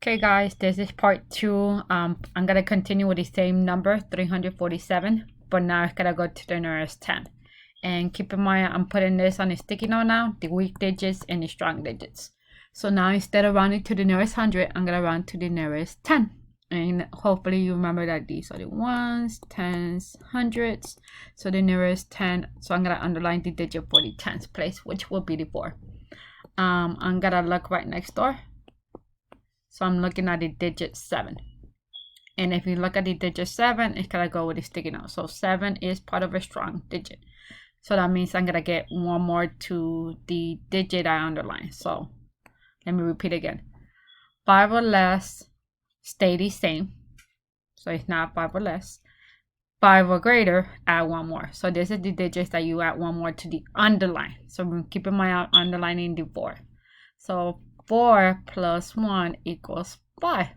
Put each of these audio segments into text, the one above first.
Okay guys, this is part 2. I'm gonna continue with the same number, 347, but now it's gonna go to the nearest 10. And keep in mind, I'm putting this on a sticky note now, the weak digits and the strong digits. So now instead of rounding to the nearest 100, I'm gonna round to the nearest 10. And hopefully you remember that these are the ones, tens, hundreds. So the nearest 10, so I'm gonna underline the digit for the tens place, which will be the 4. I'm gonna look right next door. So I'm looking at the digit 7. And if you look at the digit 7, it's going to go with the sticky note. So 7 is part of a strong digit. So that means I'm going to get one more to the digit I underline. So let me repeat again. 5 or less stay the same. So it's not 5 or less. 5 or greater, add one more. So this is the digits that you add one more to the underline. So keep in mind I'm underlining the 4. So 4 plus 1 equals 5.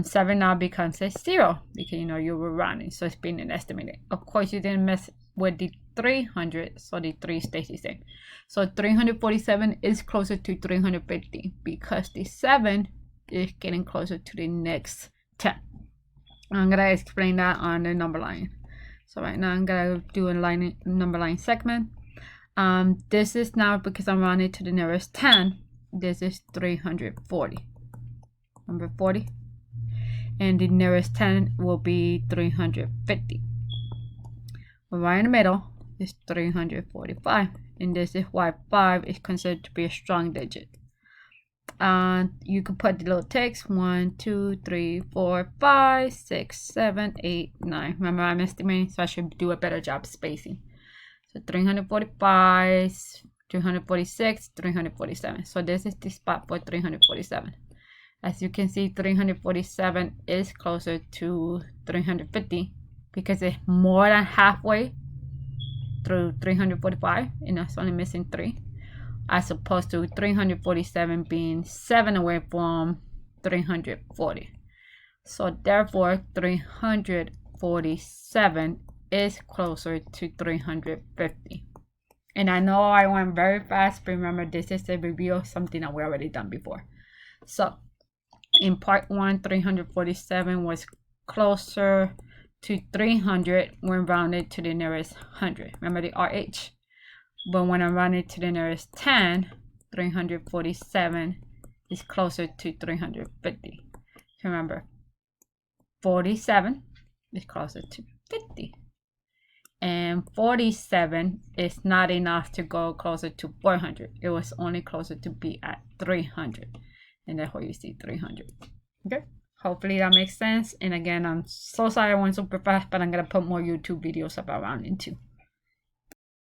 7 now becomes a 0 because you were rounding, so it's being estimated. Of course, you didn't mess with the 300, so the 3 stays the same. So 347 is closer to 350 because the 7 is getting closer to the next 10. I'm gonna explain that on the number line. So right now I'm gonna do a number line segment. This is now because I'm rounding to the nearest 10. This is 340. Number 40. And the nearest 10 will be 350. Right in the middle is 345. And this is why 5 is considered to be a strong digit. You can put the little text 1, 2, 3, 4, 5, 6, 7, 8, 9. Remember, I'm estimating, so I should do a better job spacing. So 345, 346, 347. So this is the spot for 347. As you can see, 347 is closer to 350 because it's more than halfway through 345, and that's only missing 3, as opposed to 347 being 7 away from 340. So therefore, 347 is closer to 350. And I know I went very fast, but remember, this is a review of something that we already done before. So in part 1, 347 was closer to 300 when rounded to the nearest 100. Remember the RH? But when I rounded to the nearest 10, 347 is closer to 350. Remember, 47 is closer to 50. And 47 is not enough to go closer to 400. It was only closer to be at 300. And that's why you see 300. Okay? Hopefully that makes sense. And again, I'm so sorry I went super fast, but I'm going to put more YouTube videos about rounding too.